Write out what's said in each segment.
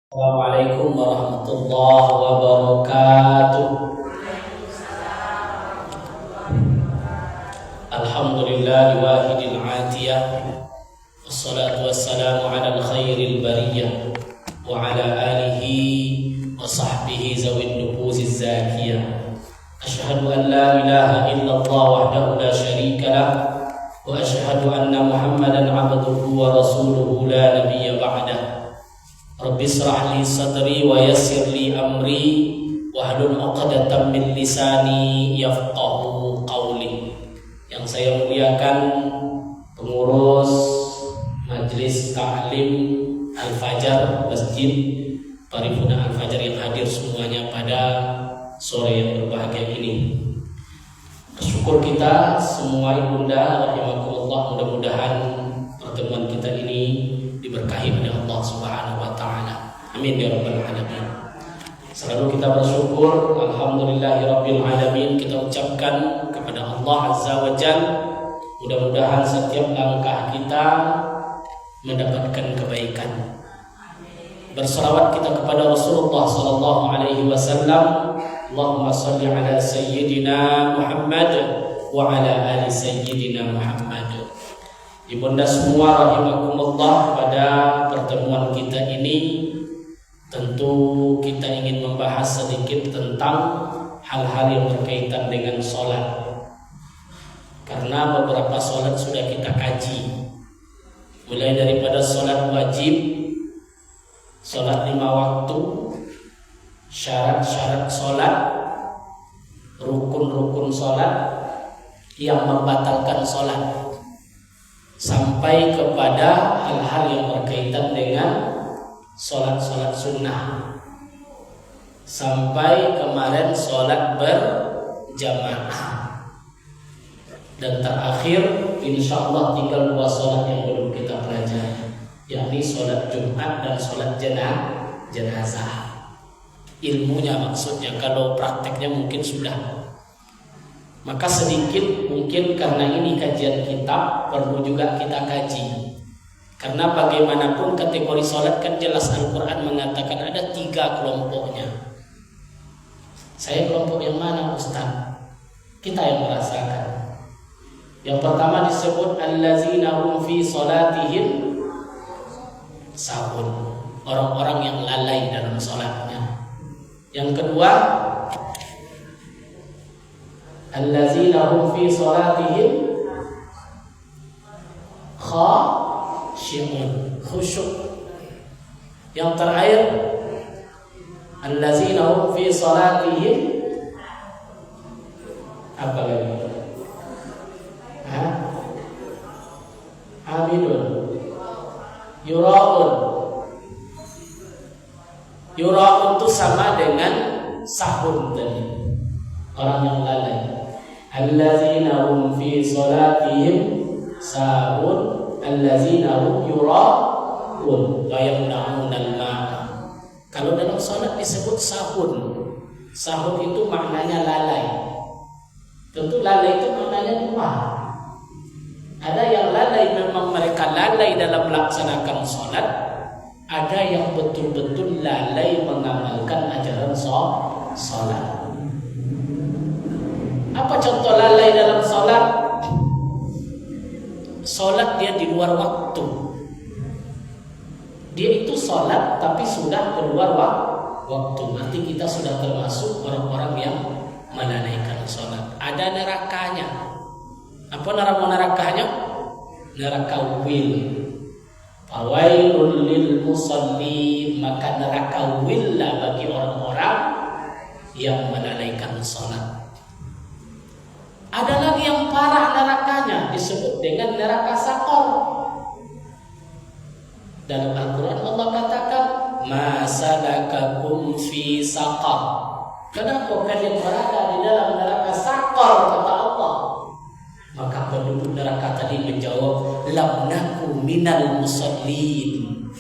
Assalamualaikum warahmatullahi wabarakatuh. Alhamdulillahi wahidil atiyah. Wassalatu wassalamu ala khairil bariyah wa ala alihi wa sahbihi zawin nufuziz zakiyah. Asyhadu an la ilaha illallah wahdahu la syarika lah wa asyhadu anna Muhammadan abduhu wa rasuluhu la nabiyya ba'dah. Rabbi israh li sadri wa yassir li amri wahlul 'uqdatam min lisani yafqahu qawli. Yang saya muliakan pengurus Majelis Ta'lim Al-Fajar Masjid Paripurna Al-Fajar yang hadir semuanya pada sore yang berbahagia ini. Bersyukur kita semua ibunda rahimakumullah, mudah-mudahan pertemuan kita ini diberkahi oleh Allah Subhanahu wa taala. Amin ya rabbal alamin. Selalu kita bersyukur, alhamdulillahirabbil alamin, kita ucapkan kepada Allah Azza wa Jalla. Mudah-mudahan setiap langkah kita mendapatkan kebaikan. Berselawat kita kepada Rasulullah sallallahu alaihi wasallam. Allahumma shalli ala sayyidina Muhammad wa ala ali sayyidina Muhammad. Ibunda semua rahimakumullah, pada pertemuan kita ini tentu kita ingin membahas sedikit tentang hal-hal yang berkaitan dengan sholat. Karena beberapa sholat sudah kita kaji, mulai daripada sholat wajib, sholat 5 waktu, syarat-syarat sholat, rukun-rukun sholat yang membatalkan sholat, sampai kepada hal-hal yang berkaitan dengan sholat-sholat sunnah, sampai kemarin sholat berjamaah, dan terakhir insya Allah tinggal 2 sholat yang belum kita pelajari, yakni sholat Jumat dan sholat jenazah. Ilmunya maksudnya, kalau prakteknya mungkin sudah. Maka sedikit mungkin karena ini kajian kitab, perlu juga kita kaji. Karena bagaimanapun kategori sholat kan jelas Al-Quran mengatakan ada 3 kelompoknya. Saya kelompok yang mana Ustaz? Kita yang merasakan. Yang pertama disebut allazina hum fi sholatihim sahun, orang-orang yang lalai dalam sholatnya. Yang kedua, allazina hum fi sholatihim khashi'un, khusyuk. Yang terakhir, allazina hum fi sholatihim apa lagi? Abidun, yura'un. Yura'un itu sama dengan sahun tadi, orang yang lalai. Allazina hum fi sholatihim sahun, allazina hum yura'un wa yamna'unal ma'a. Kalau dalam sholat disebut sahun. Sahun itu maknanya lalai. Tentu lalai itu maknanya 2. Ada yang lalai, memang mereka lalai dalam melaksanakan sholat. Ada yang betul-betul lalai mengamalkan ajaran sholat. Apa contoh lalai dalam sholat? Sholat dia di luar waktu. Dia itu sholat tapi sudah keluar waktu. Berarti kita sudah termasuk orang-orang yang melalaikan sholat. Ada nerakanya. Apa nerakanya? Neraka wil. Fawailul lil musallin, maka neraka wil lah bagi orang-orang yang melalaikan sholat. Ada lagi yang parah nerakanya, disebut dengan neraka sakor. Dalam Al-Quran Allah katakan, ma salakakum fi saqar. Kenapa kalian berada di dalam neraka sakor, kata Allah. Maka penduduk neraka tadi menjawab, lam naku minal musallin.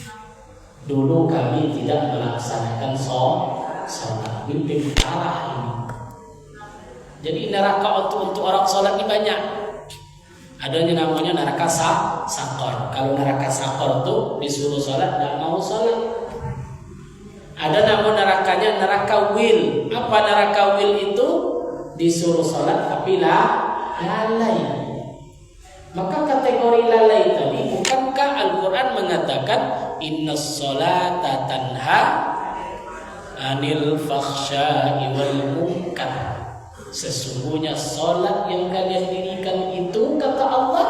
Dulu kami tidak melaksanakan sholat. Ini parah ini. Jadi neraka untuk orang sholat ini banyak. Adanya namanya neraka sakor. Kalau neraka sakor itu disuruh sholat, tidak mau sholat. Ada nama nerakanya neraka wil. Apa neraka wil itu? Disuruh sholat tapi lalai. Maka kategori lalai tadi, bukankah Al-Quran mengatakan innas sholata tanha anil fakhsya'i wal munkar. Sesungguhnya sholat yang kalian dirikan itu, kata Allah,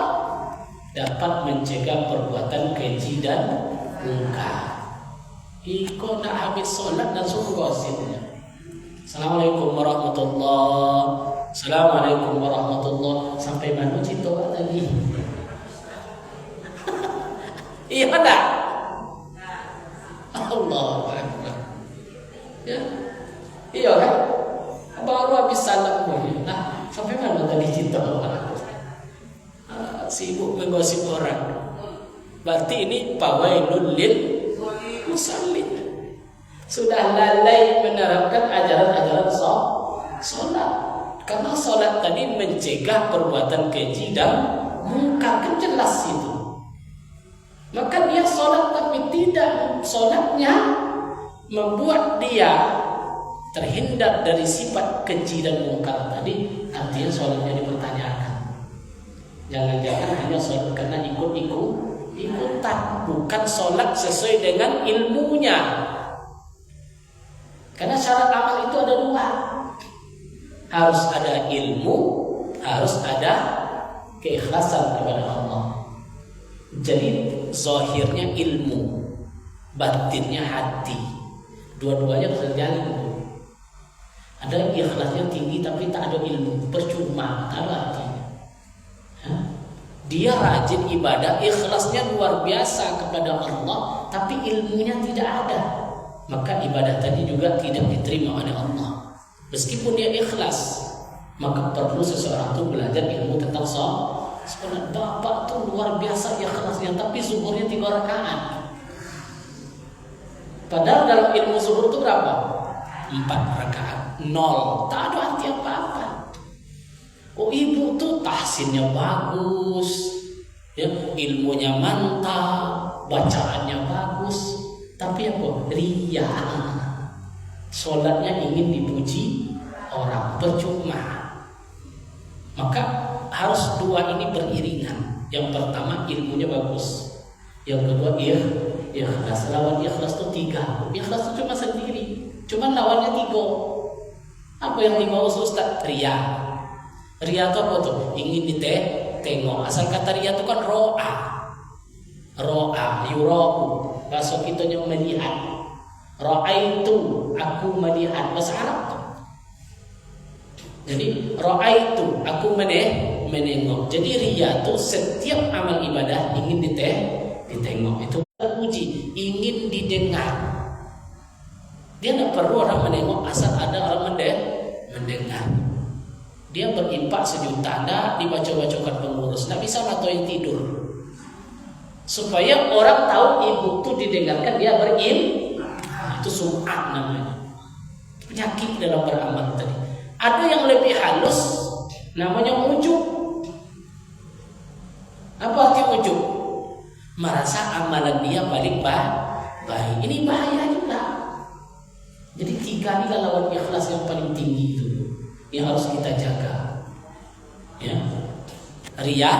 dapat mencegah perbuatan keji dan munkar. Iko nak habis sholat dan suruh gosipnya. Assalamualaikum warahmatullahi. Assalamualaikum warahmatullahi. Sampai mana cerita tadi? Iya tak? Allahu Akbar. Ya, iya kan? Baru habis salam pun. Nah, sampai mana tadi cerita orang? Sibuk menggosip orang. Berarti ini pawailul lil musallin. Sudah lalai menerapkan ajaran-ajaran sholat. Karena sholat tadi mencegah perbuatan keji dan munkar, kan jelas itu. Maka dia sholat tapi tidak, sholatnya membuat dia terhindar dari sifat keji dan munkar tadi. Artinya sholatnya dipertanyakan. Jangan-jangan hanya sholat karena ikutan, bukan sholat sesuai dengan ilmunya. Karena syarat amal itu ada dua. Harus ada ilmu, harus ada keikhlasan kepada Allah. Jadi zahirnya ilmu, batinnya hati. Dua-duanya harus terjalin. Ada ikhlasnya tinggi tapi tak ada ilmu, percuma, tak ada artinya. Dia rajin ibadah, ikhlasnya luar biasa kepada Allah, tapi ilmunya tidak ada. Maka ibadah tadi juga tidak diterima oleh Allah. Meskipun dia ikhlas, maka perlu seseorang itu belajar ilmu tentang sholat. Bapak tuh luar biasa ikhlasnya, tapi zuhurnya 3 rakaat. Padahal dalam ilmu zuhur itu berapa? 4 rakaat, 0. Tak ada arti apa-apa. Oh, ibu tuh tahsinnya bagus, ya, ilmunya mantap, bacaannya bagus, tapi apa? Riya. Sholatnya ingin dipuji orang, percuma. Maka harus dua ini beriringan. Yang pertama ilmunya bagus, yang kedua ikhlas. Lawan ikhlas itu 3. Ikhlas itu cuma sendiri, cuma lawannya 3. Apa yang 3 Ustaz? Riya. Riya itu apa tuh? Ingin ditengok. Asal kata riya itu kan ro'a, yura'u. Bahasa kita yang melihat. Ra'aitu, aku melihat. Bahasa Arab tuh. Jadi ra'aitu, aku menengok. Jadi riya itu setiap amal ibadah ingin ditengok. Itu terpuji, ingin didengar. Dia tidak perlu orang menengok, asal ada orang mendengar. Dia berimpak 1 juta, tidak dibaca-bacakan pengurus, tidak bisa atau yang tidur. Supaya orang tahu ibu itu didengarkan, dia itu sum'at namanya. Penyakit dalam beramal tadi. Ada yang lebih halus, namanya ujub. Apa arti ujub? Merasa amalan dia paling baik. Ini bahaya juga. Jadi 3 ini lawan ikhlas yang paling tinggi itu, yang harus kita jaga. Ya. Riya,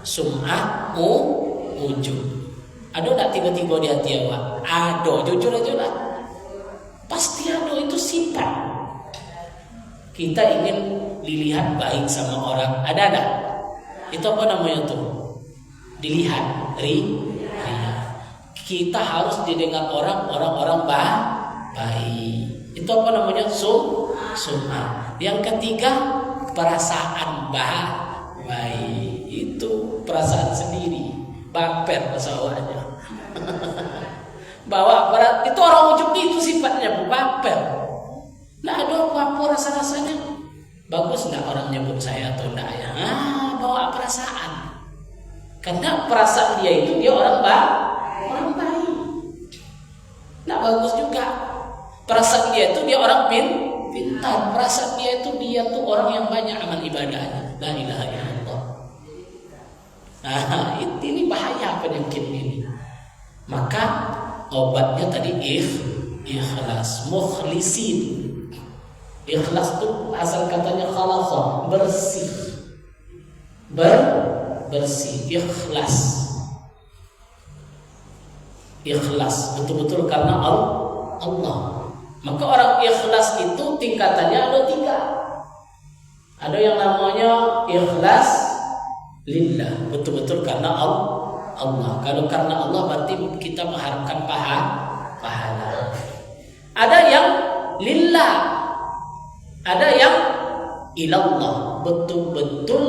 sum'ah, ujub. Ada tak 3 di hati awak? Ada, jujur aja lah. Pasti ada, itu sifat. Kita ingin dilihat baik sama orang. Ada. Itu apa namanya tuh? Dilihat, riya. Kita harus didengar orang baik. Itu apa namanya? Sum'ah. Yang ketiga, perasaan baik. Itu perasaan sendiri. Baper pesawatnya. Bawa berat. Itu orang ujub itu sifatnya baper. Nah, ada apa rasa-rasanya? Bagus enggak orang nyebut saya atau enggak ya? Bawa perasaan. Karena perasaan dia itu dia orang baik. Nah, bagus juga. Perasaan dia itu dia orang pintar. Perasaan dia itu tuh orang yang banyak amal ibadahnya. La ilaha illallah. Nah, ini bahaya penyakit ini. Maka obatnya tadi ikhlas, mukhlisin. Ikhlas itu asal katanya khalasa, bersih. Bersih, ikhlas. Ikhlas betul-betul karena Allah. Maka orang ikhlas itu tingkatannya ada 3. Ada yang namanya ikhlas lillah, betul-betul karena Allah. Kalau karena Allah berarti kita mengharapkan pahala. Ada yang lillah, ada yang ilallah, betul-betul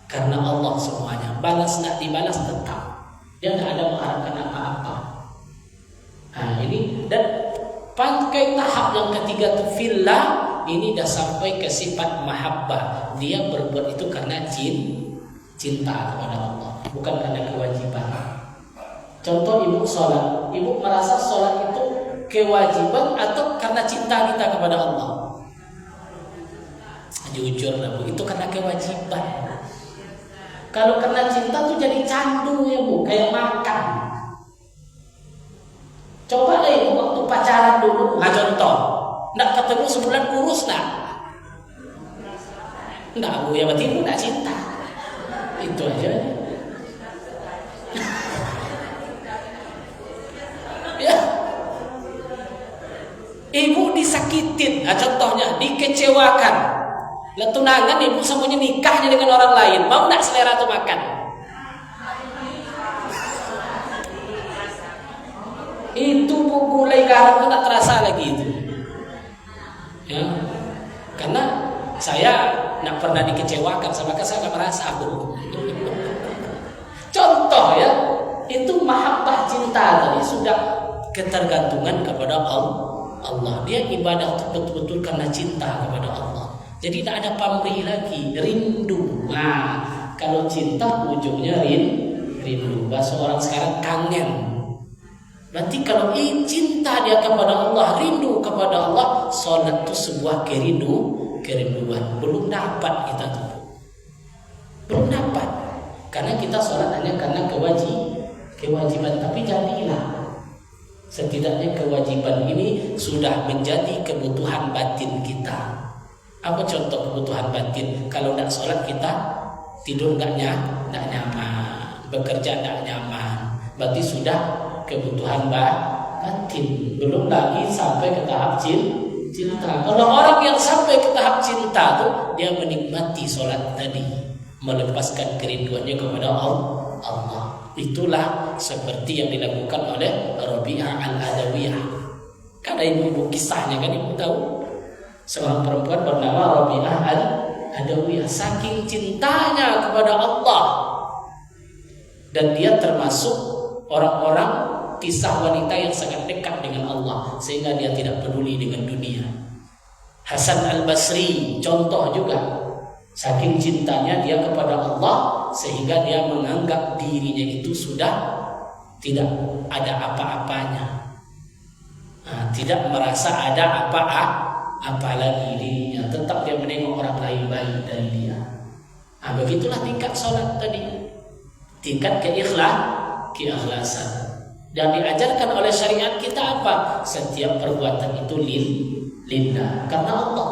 karena Allah semuanya. Balas tidak dibalas tetap, dia tidak ada mengharapkan apa-apa. Nah ini, dan pakai tahap yang ketiga itu fillah, ini dah sampai ke sifat mahabbah. Dia berbuat itu karena cinta kepada Allah, bukan karena kewajiban. Contoh ibu sholat, ibu merasa sholat itu kewajiban atau karena cinta kita kepada Allah? Jujur lah Bu, itu karena kewajiban. Kalau karena cinta tuh jadi candu ya Bu, kayak makan. Coba deh ibu waktu pacaran dulu, nggak contoh, nggak ketemu sebulan kurus nak? Nggak Bu, ya berarti ibu nggak cinta. Itu aja. Ya, ibu disakitin, nah contohnya dikecewakan, lah tunangan ibu semuanya nikahnya dengan orang lain, mau nggak selera tuh makan? Itu Bu, gulai garam tuh nggak terasa lagi itu. Ya, karena saya nggak pernah dikecewakan, maka saya nggak merasa Bu. Contoh ya, itu mahabbah cinta tadi sudah ketergantungan kepada Allah. Dia ibadah betul-betul karena cinta kepada Allah. Jadi tidak ada pamrih lagi, rindu. Nah, kalau cinta ujungnya rindu. Bahasa orang sekarang kangen. Berarti kalau cinta dia kepada Allah, rindu kepada Allah, sholat itu sebuah kerinduan. Belum dapat kita tuh. Belum dapat. Karena kita sholat hanya karena kewajiban. Tapi jadilah, setidaknya kewajiban ini sudah menjadi kebutuhan batin kita. Apa contoh kebutuhan batin? Kalau tidak sholat kita tidur tidak nyaman, bekerja tidak nyaman. Berarti sudah kebutuhan batin. Belum lagi sampai ke tahap cinta. Kalau orang yang sampai ke tahap cinta tuh, dia menikmati sholat tadi, melepaskan kerinduannya kepada Allah. Itulah seperti yang dilakukan oleh Rabi'ah al-Adawiyah. Kan ada ibu-ibu kisahnya kan, ibu tahu? Seorang perempuan bernama Rabi'ah al-Adawiyah, saking cintanya kepada Allah, dan dia termasuk orang-orang kisah wanita yang sangat dekat dengan Allah, sehingga dia tidak peduli dengan dunia. Hasan al-Basri contoh juga, saking cintanya dia kepada Allah sehingga dia menganggap dirinya itu sudah tidak ada apa-apanya. Tidak merasa ada apa lagi dirinya, tetap dia menengok orang lain baik dari dia. Begitulah tingkat sholat tadi, tingkat keikhlasan. Dan diajarkan oleh syariat kita apa? Setiap perbuatan itu lillah, karena Allah.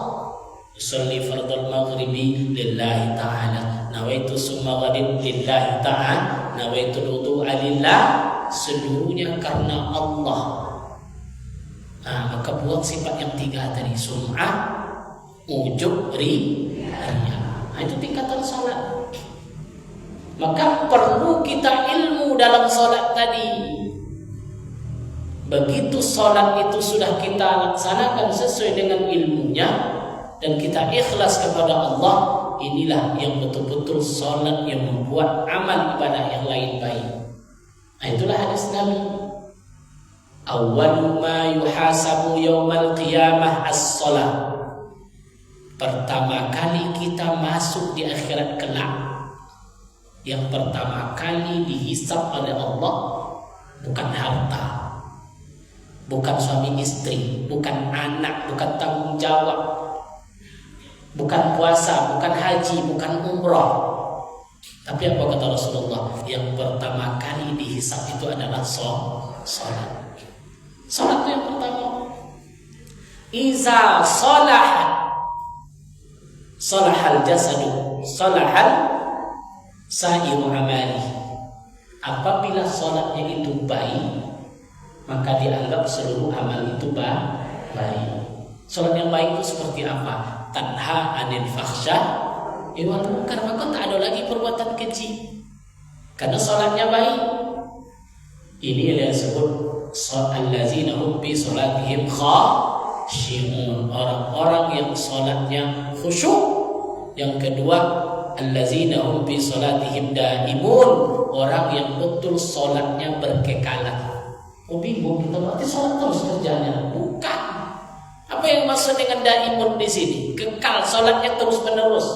Usolli fardal maghribi lillahi ta'ala, nawaitu summa ghadin lillahi ta'ala, nawaitu wudu'a lillah, seluruhnya karena Allah. Maka buat sifat yang 3 tadi, sum'ah, ujub, riya. Itu tingkatan salat. Maka perlu kita ilmu dalam salat tadi. Begitu salat itu sudah kita laksanakan sesuai dengan ilmunya dan kita ikhlas kepada Allah, inilah yang betul-betul salat yang membuat amal ibadah yang lain baik. Itulah hadis Nabi. Awwalu ma yuhasabu yaumal qiyamah as-shalah. Pertama kali kita masuk di akhirat kelak, yang pertama kali dihisab oleh Allah bukan harta, bukan suami istri, bukan anak, bukan tanggung jawab, bukan puasa, bukan haji, bukan umrah. Tapi apa kata Rasulullah? Yang pertama kali dihisab itu adalah sholat. Sholat itu yang pertama. Iza salahal jasadu, salahal sa'iru amali. Apabila salatnya itu baik, maka dianggap seluruh amal itu baik. Salat yang baik itu seperti apa? Tanha anil fakhsya wal munkar, maka tak ada lagi perbuatan keji. Karena salatnya baik. Ini yang disebut allazina hum bi salatihim khashi'un, orang-orang yang salatnya khusyuk. Yang kedua, allazina hum bi salatihim daimun, orang yang betul salatnya berkekalan. Oh bingung kita, berarti salat terus kerjanya? Bukan. Apa yang maksud dengan daimun di sini? Kekal, salatnya terus menerus.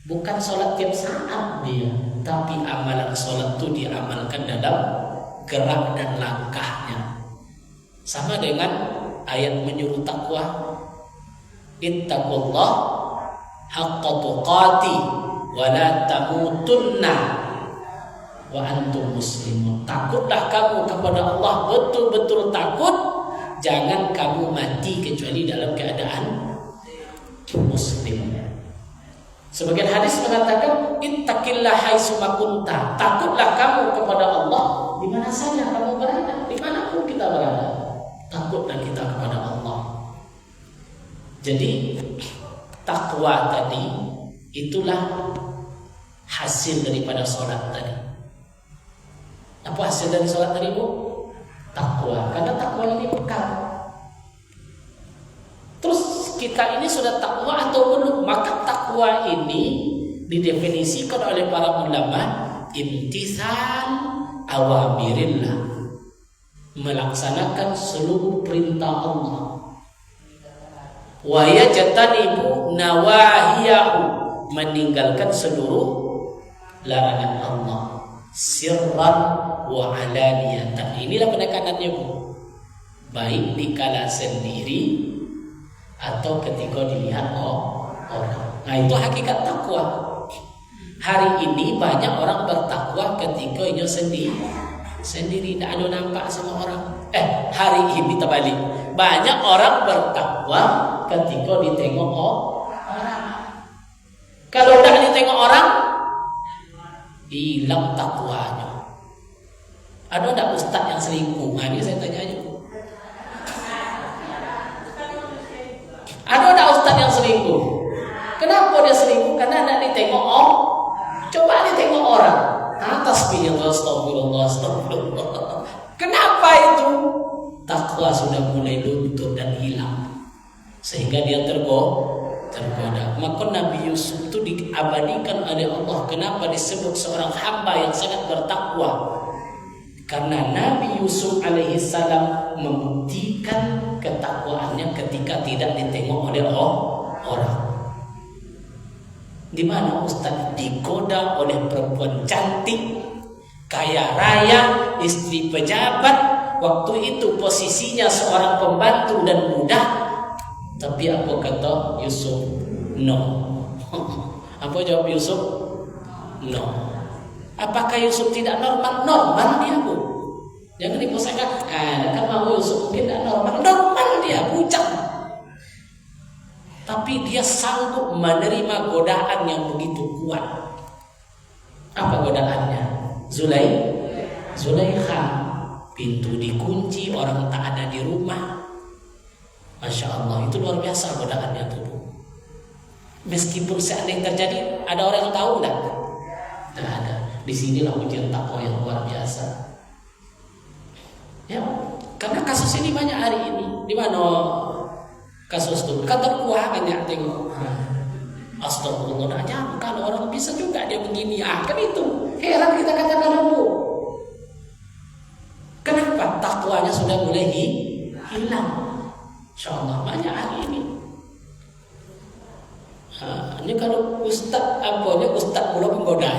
Bukan salat tiap saat dia, tapi amalan salat itu diamalkan dalam gerak dan langkahnya. Sama dengan ayat menyuruh takwa, ittaqullah haqqa tuqati wa la tamutunna wa antum muslimun. Takutlah kamu kepada Allah betul-betul takut, jangan kamu mati kecuali dalam keadaan muslim. Sebagian hadis mengatakan ittaqillah haitsuma kunta, takutlah kamu kepada Allah di mana saja kamu berada, dimanapun kita berada, takutlah kita kepada Allah. Jadi takwa tadi itulah hasil daripada sholat tadi. Apa hasil dari sholat tadi, Bu? Takwa. Karena takwa ini bekal. Terus kita ini sudah takwa atau belum? Maka takwa ini didefinisikan oleh para ulama imtithal awamirillah, melaksanakan seluruh perintah Allah, wa yajtanibu nawahiyahu, meninggalkan seluruh larangan Allah, sirran wa alaniyatan. Inilah penekanannya, Bu, baik dikala sendiri atau ketika dilihat orang. Nah, itu hakikat takwa. Hari ini banyak orang bertakwa ketika ia sendiri, tidak ada nampak sama orang. Hari ini terbalik. Banyak orang bertakwa ketika ditengok orang. Kalau tidak ditengok orang, hilang takwanya. Ada tak ustaz yang selingkuh? Nah, ini saya tanya aja. Ada tak ustaz yang selingkuh? Kenapa dia selingkuh? Karena tidak ditengok orang. Coba ditengok orang. Tasbihullah, astagfirullah, astagfirullah. Kenapa itu? Takwa sudah mulai luntur dan hilang, sehingga dia tergoda. Maka Nabi Yusuf itu diabadikan oleh Allah. Kenapa disebut seorang hamba yang sangat bertakwa? Karena Nabi Yusuf alaihissalam membuktikan ketakwaannya ketika tidak ditengok oleh orang. Di mana Ustaz digoda oleh perempuan cantik, kaya raya, istri pejabat. Waktu itu posisinya seorang pembantu dan budak. Tapi apa kata Yusuf? No. Apa jawab Yusuf? No. Apakah Yusuf tidak normal? Normal dia, Bu. Jangan dipaksakan. Kan mau Yusuf mungkin tidak normal. Normal dia, bujang. Tapi dia sanggup menerima godaan yang begitu kuat. Apa godaannya? Zulaikha. Pintu dikunci, orang tak ada di rumah. Masya Allah, itu luar biasa godaannya tuh. Meskipun seandainya terjadi, ada orang yang tahu enggak? Tidak ada. Disinilah ujian takwa yang luar biasa. Ya, karena kasus ini banyak hari ini. Di mana kasus itu? Kantor keuangan yang tengok. Astagfirullah, jangan. Kalau orang bisa juga dia begini. Kan itu. Heran kita katakan, Bu. Kenapa? Takwanya sudah mulai hilang. InsyaAllah banyak hari ini. Ini kalau ustaz ustaz pula menggoda.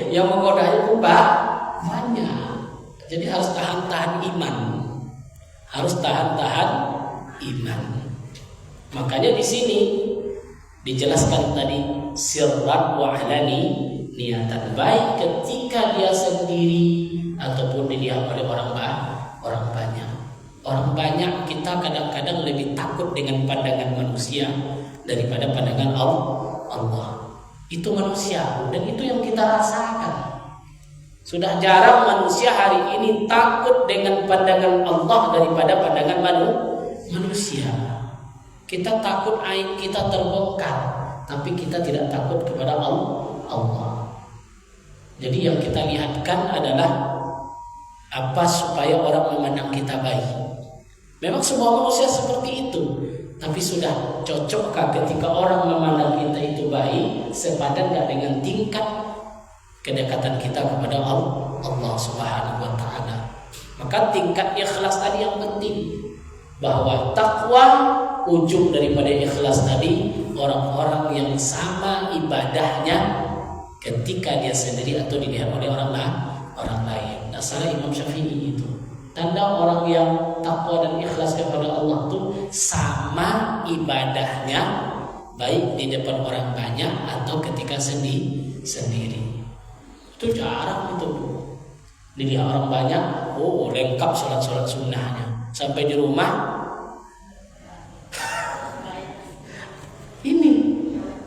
Yang menggoda itu banyak. Jadi harus tahan iman. Harus tahan iman. Makanya di sini dijelaskan tadi sirran wa alani, niatan baik ketika dia sendiri ataupun dilihat oleh orang banyak. Orang banyak kita kadang-kadang lebih takut dengan pandangan manusia daripada pandangan Allah. Itu manusia dan itu yang kita rasakan. Sudah jarang manusia hari ini takut dengan pandangan Allah daripada pandangan manusia. Kita takut aib kita terbongkar, tapi kita tidak takut kepada Allah. Jadi yang kita lihatkan adalah apa supaya orang memandang kita baik. Memang semua manusia seperti itu, tapi sudah cocokkah ketika orang memandang kita itu baik, sepadan nggak dengan tingkat kedekatan kita kepada Allah Subhanahu wa Ta'ala? Maka tingkat ikhlas tadi yang penting, bahwa takwa ujung daripada ikhlas tadi orang-orang yang sama ibadahnya ketika dia sendiri atau dilihat oleh orang lain. Dasar Imam Syafi'i itu. Tanda orang yang takwa dan ikhlas kepada Allah itu sama ibadahnya, baik di depan orang banyak atau ketika sendiri. Itu jarang itu. Dilihat orang banyak, lengkap sholat sunnahnya. Sampai di rumah,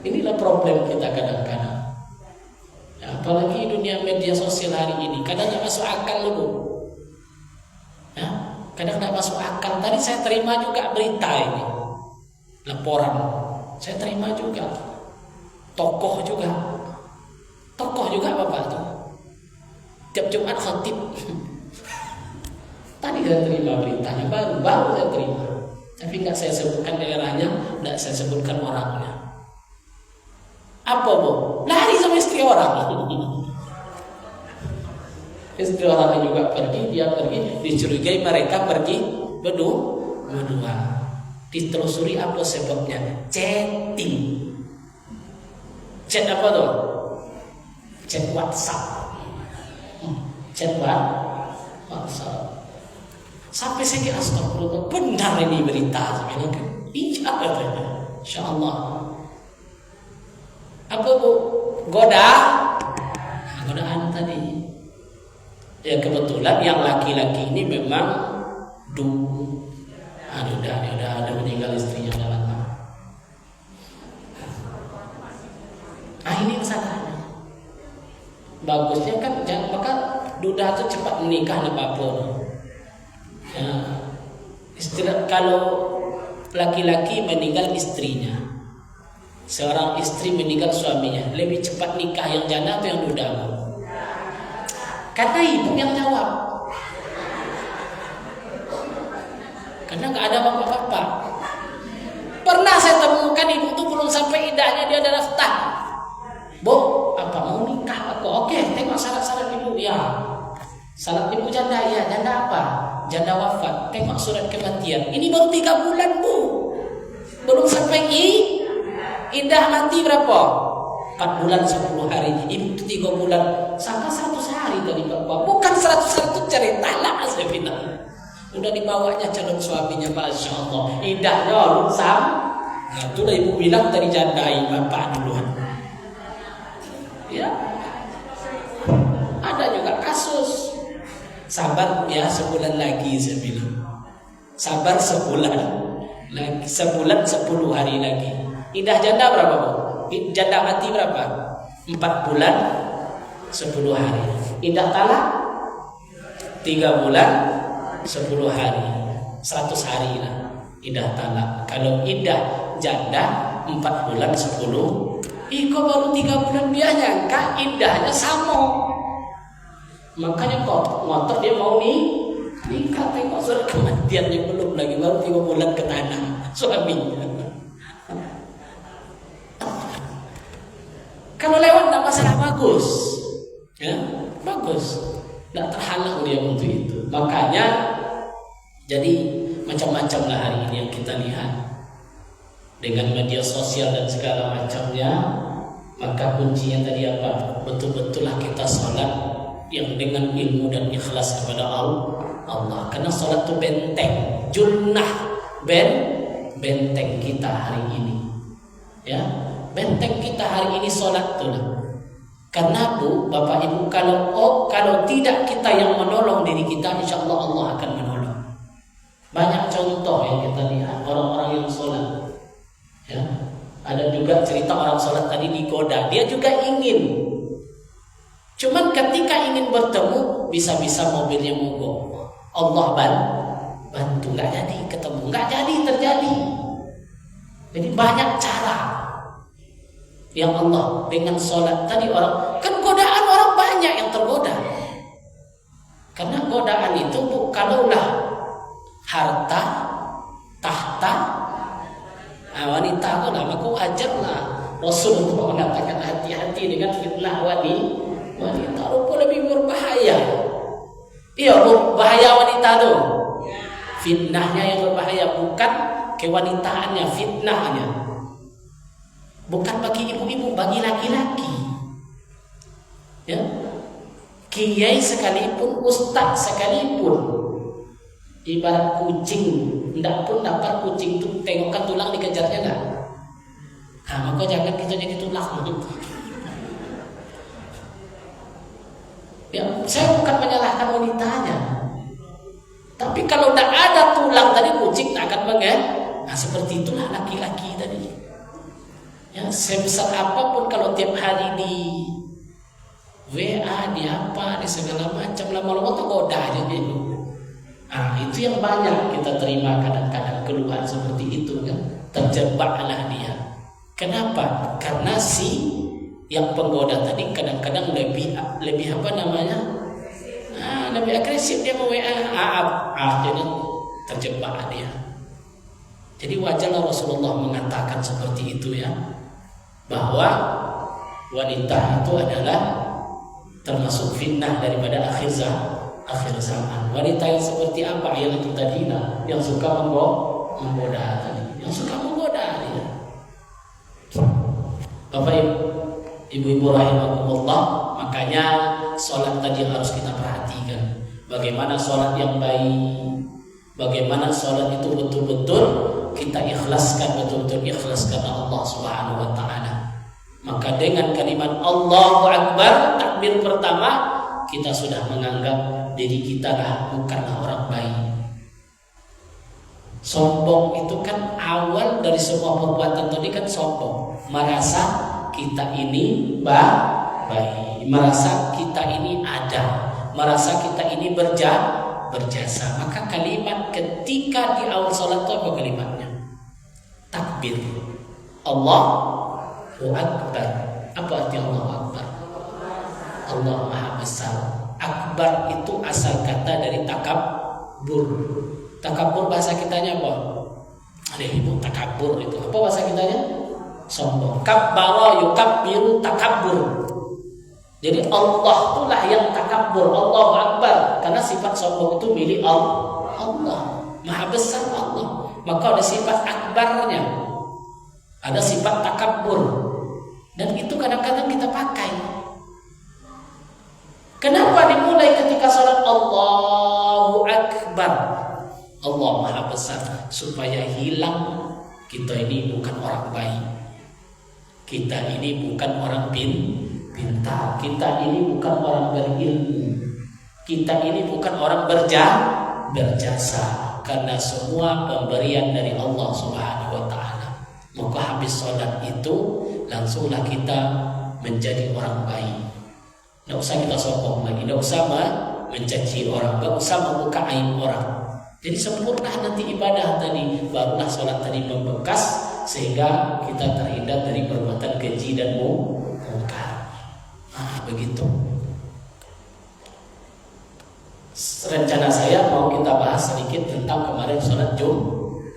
inilah problem kita kadang-kadang. Ya, apalagi dunia media sosial hari ini, kadang nggak masuk akal loh. Ya, kadang nggak masuk akal. Tadi saya terima juga berita ini, laporan. Saya terima juga, tokoh juga bapak tuh. Tiap Jumat khatib. Tadi saya terima beritanya, baru saya terima. Tapi nggak saya sebutkan daerahnya, nggak saya sebutkan orangnya. Apa bu? Lari sama istri orang. Istri orangnya juga dia pergi, dicurigai mereka pergi berdua. Ditelusuri apa sebabnya? Chatting. Chat apa tuh? Chat WhatsApp. Chat WhatsApp. Sampai saya kira astagfirullah, benar ini berita sebenarnya. Iya katanya. Insyaallah. Apa bu? Godaan tadi. Ya kebetulan yang laki-laki ini memang udah ada meninggal istrinya udah lama. Ini kesalahannya. Bagusnya kan maka duda itu cepat menikah apapun. Ya, kalau laki-laki meninggal istrinya, seorang istri meninggal suaminya, lebih cepat nikah yang janda atau yang duda? Kata ibu yang jawab, karena nggak ada bapak-bapak. Pernah saya temukan ibu tuh belum sampai idahnya dia ada daftar. Bu, apa mau nikah aku? Oke, tengok syarat-syarat ibu ya. Syarat ibu janda ya, janda apa? Janda wafat. Tengok surat kematian. Ini baru 3 bulan bu, belum sampai idah mati berapa? 4 bulan 10 hari. Ibu 3 bulan, sampai 100 hari tadi bapak. Bukan 100 hari itu cerita lah saya bilang. Udah dibawanya calon suaminya, masya Allah. Idahnya belum Nah itulah ibu bilang tadi jandai bapak duluan. Ya, ada juga kasus. Sabar ya, sebulan lagi saya bilang. Sabar sebulan lagi, sebulan 10 hari lagi. Idah janda berapa bu? Janda mati berapa? 4 bulan 10 hari. Idah talak 3 bulan 10 hari. 100 hari lah idah talak. Kalau idah janda 4 bulan 10, kok baru 3 bulan dia nyangka idahnya sama. Makanya kok ngotot dia mau nikah, tengok surat kematiannya belum lagi, baru 3 bulan ke tanah suaminya. Kalau lewat tidak masalah, bagus, ya bagus, tidak terhalang dia untuk itu. Makanya jadi macam-macam lah hari ini yang kita lihat dengan media sosial dan segala macamnya. Maka kuncinya tadi apa? Betul-betullah kita sholat yang dengan ilmu dan ikhlas kepada Allah. Karena sholat itu benteng, junnah, benteng kita hari ini. Ya, benteng kita hari ini sholat itu lah. Karena bu, bapak ibu, kalau tidak kita yang menolong diri kita, insya Allah Allah akan menolong. Banyak contoh yang kita lihat orang-orang yang sholat. Ya, ada juga cerita orang sholat tadi digoda, dia juga ingin. Cuman ketika ingin bertemu, bisa-bisa mobilnya mogok. Allah bantu, nggak jadi ketemu, nggak jadi terjadi. Jadi banyak cara yang Allah dengan sholat tadi orang kan godaan orang banyak yang tergoda. Karena godaan itu kalaulah harta, tahta, wanita itu namaku ajarlah. Rasulullah mengatakan hati-hati dengan fitnah wanita, rupa lebih berbahaya. Iya, bahaya wanita tuh. Fitnahnya yang berbahaya, bukan kewanitaannya, fitnahnya. Bukan bagi ibu-ibu, bagi laki-laki. Ya. Kiai sekalipun, ustaz sekalipun, ibarat kucing, tidak pun dapat kucing itu tengokkan tulang dikejarnya enggak? Nah, maka jangan kita jadi tulang. Ya, saya bukan menyalahkan wanitanya, tapi kalau tidak ada tulang tadi kucing tak akan mengen. Nah, seperti itulah laki-laki tadi. Ya, sebesar apapun kalau tiap hari di WA, di apa, di segala macam, lama-lama tuh goda aja gitu. Nah, itu yang banyak kita terima kadang-kadang keluhan seperti itu kan. Terjebaklah dia. Kenapa? Karena si yang penggoda tadi kadang-kadang lebih apa namanya? Lebih agresif dia mau WA. Jadi terjebak dia. Jadi wajarlah Rasulullah mengatakan seperti itu ya. Bahwa wanita itu adalah termasuk fitnah daripada akhir zaman. Wanita yang seperti apa yang kita hina, yang suka menggoda tadi, yang suka menggoda dia. Bapak ibu rahimakumullah, makanya sholat tadi harus kita perhatikan. Bagaimana sholat yang baik, bagaimana sholat itu betul-betul kita ikhlaskan, betul-betul ikhlas karena Allah Subhanahu wa taala. Maka dengan kalimat Allahu Akbar, takbir pertama, kita sudah menganggap diri kita bukanlah orang baik. Sombong itu kan awal dari semua perbuatan tadi kan sombong. Merasa kita ini baik, merasa kita ini ada, merasa kita ini berjasa. Maka kalimat ketika di awal sholat itu apa kalimatnya? Takbir. Allahu Akbar. Apa arti Allahu Akbar? Allah Maha Besar. Akbar itu asal kata dari takabur. Takabur bahasa kitanya apa? Ibu takabur itu. Apa bahasa kitanya? Sombong. Kabbara yukabbiru takabur. Jadi Allah itulah yang takabur. Allahu Akbar. Karena sifat sombong itu milik Allah. Maha Besar Allah. Maka ada sifat akbarnya. Ada sifat takabur. Dan itu kadang-kadang kita pakai. Kenapa dimulai ketika sholat Allahu Akbar? Allah Maha Besar. Supaya hilang kita ini bukan orang baik, kita ini bukan orang pintar, kita ini bukan orang berilmu, kita ini bukan orang berjasa. Karena semua pemberian dari Allah Subhanahu wa taala. Maka habis sholat itu langsunglah kita menjadi orang baik. Tidak usah kita sombong lagi, tidak usah mencaci orang, tidak usah membuka aib orang. Jadi sempurna nanti ibadah tadi, barulah sholat tadi membekas sehingga kita terhindar dari perbuatan keji dan mungkar. Begitu. Rencana saya mau kita bahas sedikit tentang kemarin sholat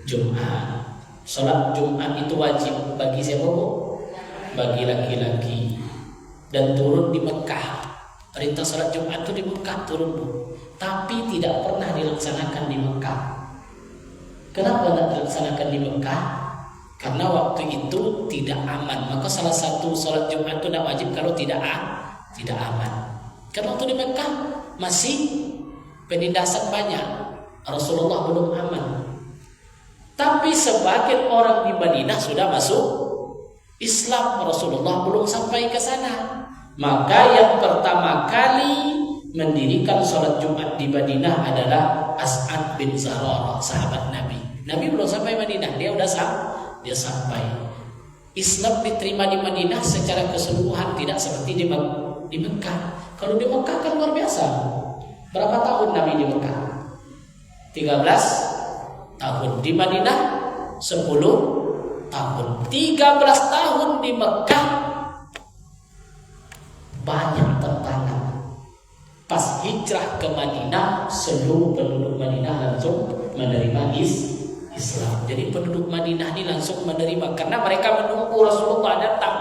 Jumat. Sholat Jumat itu wajib bagi siapa bu? Bagi laki-laki. Dan turun di Mekah. Perintah sholat Jumat itu di Mekah turun bu. Tapi tidak pernah dilaksanakan di Mekah. Kenapa tidak dilaksanakan di Mekah? Karena waktu itu tidak aman. Maka salah satu sholat Jumat itu tidak wajib kalau tidak aman. Karena waktu di Mekah masih penindasan banyak. Rasulullah belum aman. Tapi sebagian orang di Madinah sudah masuk Islam. Rasulullah belum sampai ke sana. Maka yang pertama kali mendirikan sholat Jumat di Madinah adalah As'ad bin Zararah, sahabat Nabi. Nabi belum sampai Madinah, dia sampai. Islam diterima di Madinah secara keseluruhan, tidak seperti di Mekah. Kalau di Mekah kan luar biasa. Berapa tahun Nabi di Mekah? 13 tahun. Di Madinah 10 tahun. 13 tahun di Mekah, banyak tantangan. Pas hijrah ke Madinah, seluruh penduduk Madinah langsung menerima Islam. Jadi penduduk Madinah ini langsung menerima karena mereka menunggu Rasulullah datang.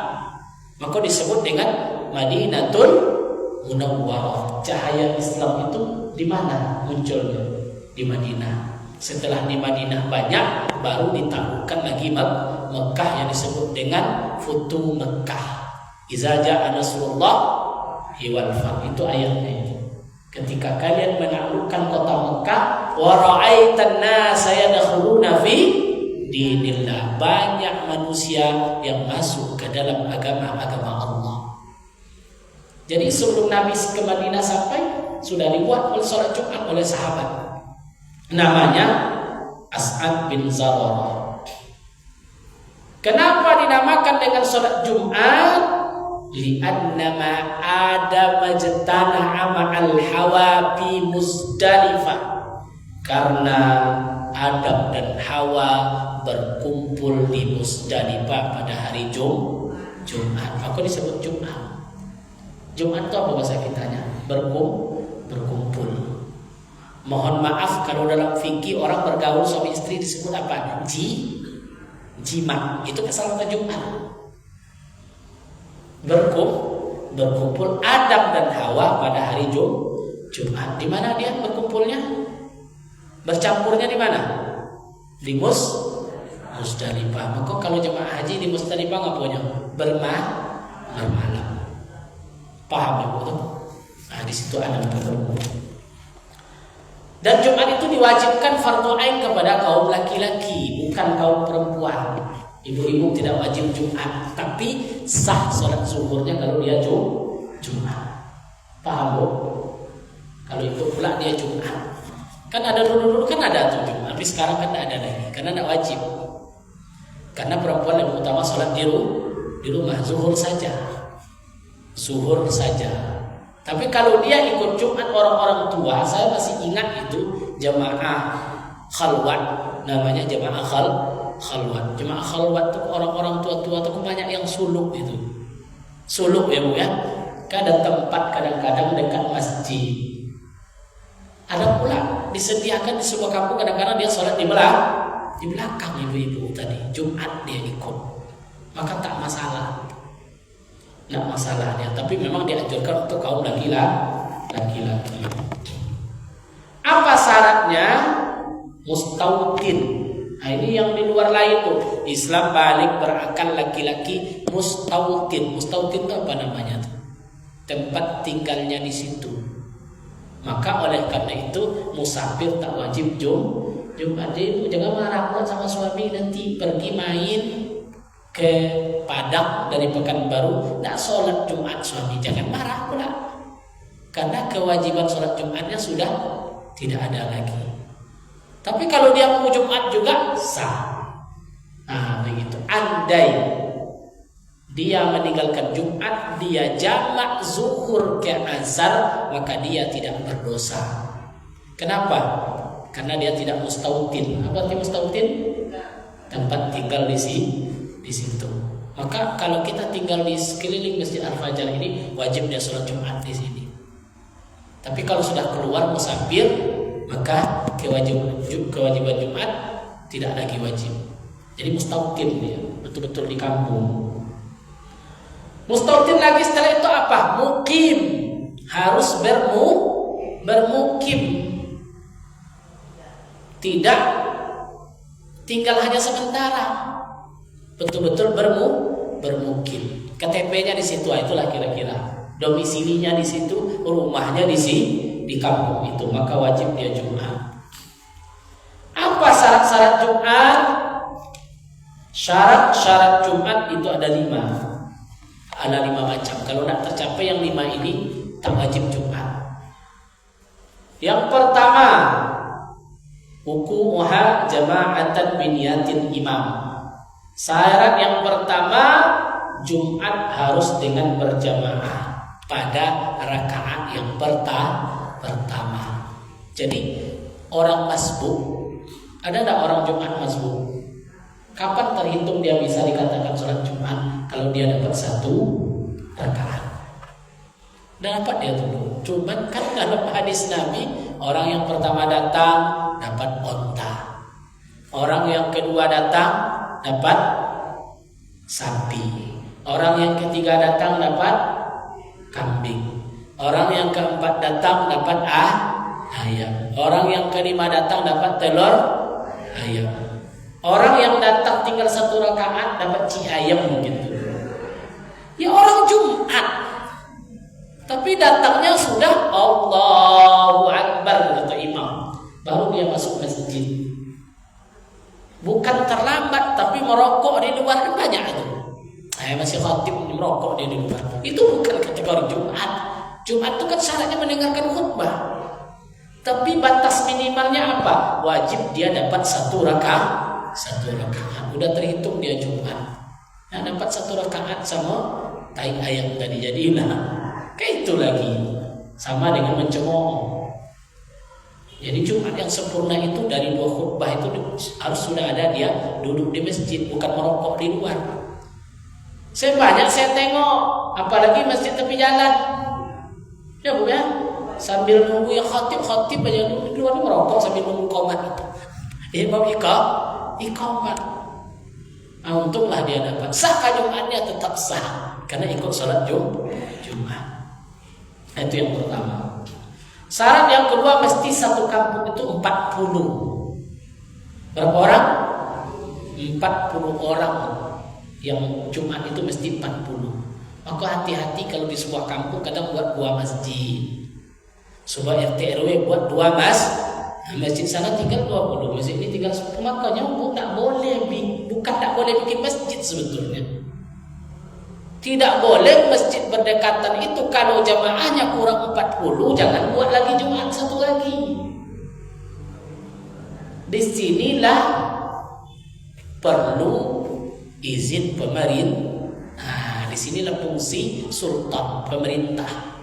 Maka disebut dengan Madinatul Munawwarah. Cahaya Islam itu di mana munculnya? Di Madinah. Setelah di Madinah banyak, baru ditaklukkan lagi Mekah yang disebut dengan Futu Mekah. Iza ja'a nasrullah wal fath, itu ayatnya itu. Ketika kalian menaklukkan kota Mekah, wa ra'aitan nasa yadkhuluna fi dinillah, banyak manusia yang masuk ke dalam agama Allah. Jadi sebelum Nabi ke Madinah sampai, sudah dibuat oleh sholat Jumat oleh sahabat. Namanya As'ad bin Zararah. Kenapa dinamakan dengan sholat Jumat? Li'anna ma Adam majtana'a ma'al Hawa fi Muzdalifah. Karena Adam dan Hawa berkumpul di Muzdalifah pada hari Jumat. Maka disebut Jumat. Jumat itu apa bahasa kitanya? Berkumpul. Mohon maaf kalau dalam fikih orang bergaul suami istri disebut apa? Jima. Itu kesalahan Jumat. Berkumpul Adam dan Hawa pada hari Jumat. Di mana dia berkumpulnya? Bercampurnya di mana? Di Muzdalifah. Maka kalau jemaah haji di Muzdalifah ngapain? Bermalam. Paham ya betul? Nah, di situ ada berkumpul. Dan Jumat itu diwajibkan fardhu ain kepada kaum laki-laki, bukan kaum perempuan. Ibu-ibu tidak wajib Jumat, tapi sah sholat zuhurnya kalau dia Jumat. Paham bu? Kalau itu pula dia Jumat. Kan ada dulu kan ada tuh Jumat, tapi sekarang kan tidak ada lagi karena tidak wajib. Karena perempuan yang utama sholat di rumah, zuhur saja. Tapi kalau dia ikut Jumat orang-orang tua, saya masih ingat itu jamaah khalwat, namanya jamaah khalwat. Jemaah khalwat itu orang-orang tua-tua itu banyak yang suluk itu. Suluk ya Bu ya. Ada tempat kadang-kadang dekat masjid. Ada pula disediakan di sebuah kampung kadang-kadang dia sholat di belakang ibu-ibu tadi. Jumat dia ikut. Maka tak masalah. Tidak masalahnya, tapi memang dianjurkan untuk kaum laki-laki. Apa syaratnya? Mustautin. Nah, ini yang di luar lain tuh. Islam balik berakal laki-laki mustautin. Mustautin itu apa namanya tuh? Tempat tinggalnya di situ. Maka oleh karena itu musafir tak wajib Jumat. Ibu jangan marah pula sama suami nanti pergi main ke Padang dari Pekanbaru, tidak sholat Jumat suami, jangan marah pula. Karena kewajiban sholat Jumatnya sudah tidak ada lagi. Tapi kalau dia mau Jumat juga sah. Nah begitu. Andai dia meninggalkan Jumat, dia jamak zuhur ke asar, maka dia tidak berdosa. Kenapa? Karena dia tidak mustautin. Apa arti mustautin? Tempat tinggal di situ. Maka kalau kita tinggal di sekeliling Masjid Al-Fajar ini, wajib dia sholat Jumat di sini. Tapi kalau sudah keluar musafir, maka kewajiban Jumat tidak lagi wajib. Jadi mustautin dia, betul-betul di kampung. Mustautin lagi setelah itu apa? Mukim. Harus bermukim. Tidak tinggal hanya sementara. Betul-betul bermukim. KTP-nya di situ, itulah kira-kira. Domisilinya di situ, rumahnya di kampung itu, maka wajib dia Jumat. Apa syarat-syarat Jumat? Syarat-syarat Jumat itu ada 5. Ada 5 macam. Kalau tidak tercapai yang 5 ini, tak wajib Jumat. Yang pertama, wuqu'uha jama'atan biniyatil imam. Syarat yang pertama, Jumat harus dengan berjamaah pada rakaat yang pertama. Jadi orang masbuk, ada tak orang Jumat masbuk? Kapan terhitung dia bisa dikatakan sholat Jumat? Kalau dia dapat 1 rakaat. Dapat dia dulu. Cuman kan dalam hadis Nabi, orang yang pertama datang dapat onta, orang yang kedua datang dapat sapi, orang yang ketiga datang dapat kambing, orang yang keempat datang dapat ayam, orang yang kelima datang dapat telur ayam, orang yang datang tinggal 1 rakaat dapat ayam gitu. Ya orang Jumat, tapi datangnya sudah Allahu Akbar kata imam, baru dia masuk masjid. Bukan terlambat, tapi merokok di luar kan banyak itu. Masih khatib merokok di luar. Itu bukan kategori Jumat. Jumat itu kan syaratnya mendengarkan khutbah. Tapi batas minimalnya apa? Wajib dia dapat 1 rakaat. 1 rakaat. Udah terhitung dia Jumat. Nah, dapat 1 rakaat sama tai ayam tadi jadilah. Kayak itu lagi. Sama dengan mencemooh. Jadi Jumat yang sempurna itu dari 2 khutbah itu harus sudah ada dia duduk di masjid, bukan merokok di luar. Saya tengok, apalagi masjid tepi jalan. Ya Bu ya, sambil nunggu yang khatib aja di luar merokok sambil nunggu qomat. Imam iqamat. Untunglah dia dapat. Sah Jumatnya tetap sah karena ikut sholat Jumat. Itu yang pertama. Syarat yang kedua, mesti 1 kampung itu 40. Berapa orang? 40 orang. Yang Jumat itu mesti 40. Maka hati-hati kalau di sebuah kampung kadang buat 2 masjid. Sebuah RT RW buat 2 masjid sana tinggal 20, masjid ini tinggal 10. Makanya bukan tak boleh bikin masjid sebetulnya. Tidak boleh masjid berdekatan itu kalau jamaahnya kurang 40, jangan buat lagi Jumat 1 lagi. Disinilah perlu izin pemerintah. Disinilah fungsi sultan, pemerintah.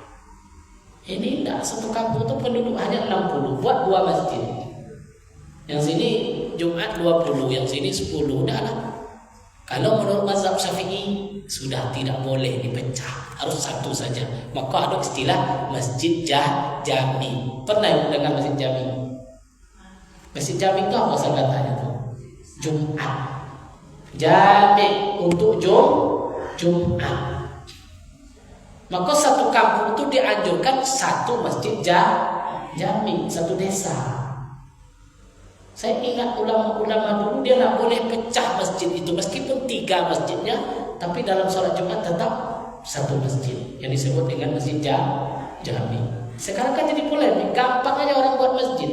Ini tidak, 1 kampung itu penduduk hanya 60, buat 2 masjid. Yang sini Jumat 20, yang sini 10, udah lah. Kalau menurut mazhab Syafi'i sudah tidak boleh dipecah, harus 1 saja. Maka ada istilah masjid jami. Pernah dengar masjid jami? Masjid jami itu apa singkatannya tuh? Jumat. Jami untuk Jumat. Maka 1 kampung itu dianjurkan 1 masjid jami, 1 desa. Saya ingat ulama-ulama dulu dia tak boleh pecah masjid itu, meskipun 3 masjidnya, tapi dalam sholat Jumat tetap 1 masjid yang disebut dengan masjid jami. Sekarang kan jadi polemik, gampang aja orang buat masjid.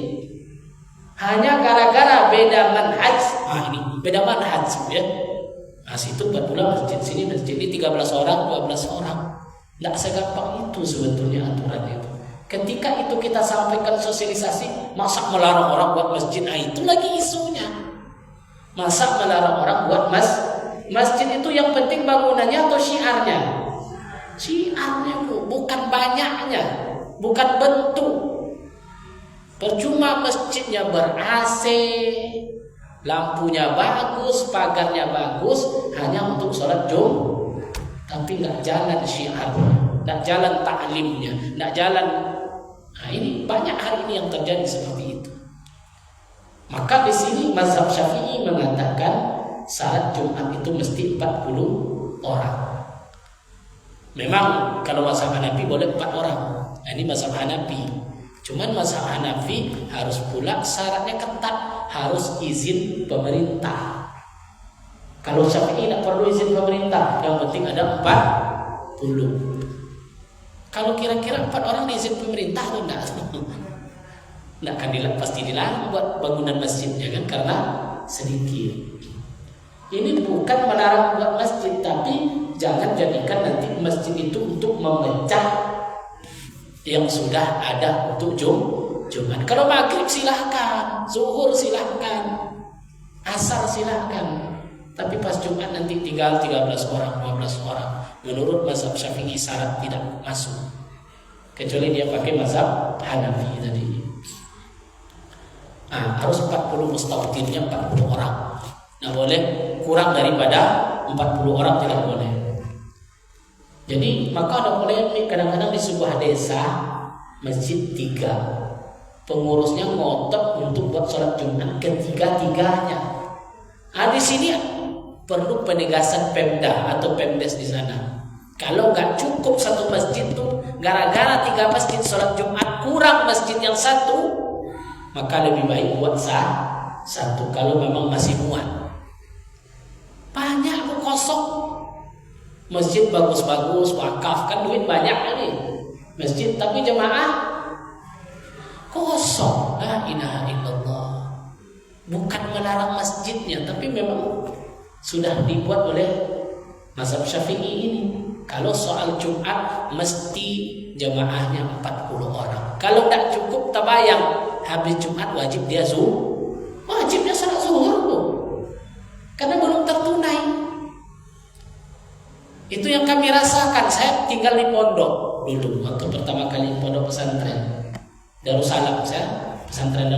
Hanya gara-gara beda manhaj. Ini beda manhaj ya. Situ buat pula masjid, sini masjid ini 13 orang, 12 orang. Tidak segampang itu sebetulnya aturan itu. Ketika itu kita sampaikan sosialisasi, masa melarang orang buat masjid? Itu lagi isunya. Masa melarang orang buat masjid itu yang penting bangunannya atau syiarnya? Syiarnya Bu, bukan banyaknya, bukan bentuk. Percuma masjidnya ber-AC, lampunya bagus, pagarnya bagus, hanya untuk sholat Jumat, tapi nggak jalan syiarnya, nggak jalan taklimnya, nggak jalan. Ini banyak hari ini yang terjadi seperti itu. Maka di sini mazhab Syafi'i mengatakan salat Jumat itu mesti 40 orang. Memang kalau mazhab Hanafi boleh 4 orang. Ini mazhab Hanafi. Cuman mazhab Hanafi harus pula syaratnya ketat, harus izin pemerintah. Kalau Syafi'i tidak perlu izin pemerintah, yang penting ada 40. Kalau kira-kira 4 orang diizin pemerintah tuh enggak akan pasti dilarang buat bangunan masjidnya kan, karena sedikit. Ini bukan melarang buat masjid, tapi jangan jadikan nanti masjid itu untuk memecah yang sudah ada untuk Jumat. Jumat. Kalau maghrib silahkan, zuhur silahkan, asar silahkan. Tapi pas Jumat nanti tinggal 13 orang, 12 orang. Menurut mazhab Syafi'i syarat tidak masuk. Kecuali dia pakai mazhab Hanafi tadi. Harus 40 mustautinnya 40 orang. Nah boleh kurang daripada 40 orang, tidak boleh. Jadi maka ada polemik kadang-kadang di sebuah desa masjid 3, pengurusnya ngotot untuk buat sholat Jumat ketiga-tiganya. Di sini perlu penegasan Pemda atau Pemdes di sana. Kalau nggak cukup satu masjid tuh, gara-gara 3 masjid sholat Jumat kurang masjid yang satu, maka lebih baik buat satu kalau memang masih muat. Banyak tuh kosong. Masjid bagus-bagus, wakaf, kan duit banyak nih masjid, tapi jemaah kosong. La ilaha illallah. Bukan melarang masjidnya, tapi memang sudah dibuat oleh mazhab Syafi'i ini. Kalau soal Jumat mesti jemaahnya 40 orang. Kalau tidak cukup, tabayang habis Jumat wajib dia wajibnya salat zuhur tuh, karena belum tertunai. Itu yang kami rasakan. Saya tinggal di pondok dulu waktu pertama kali pondok pesantren Darussalam. Saya pesantren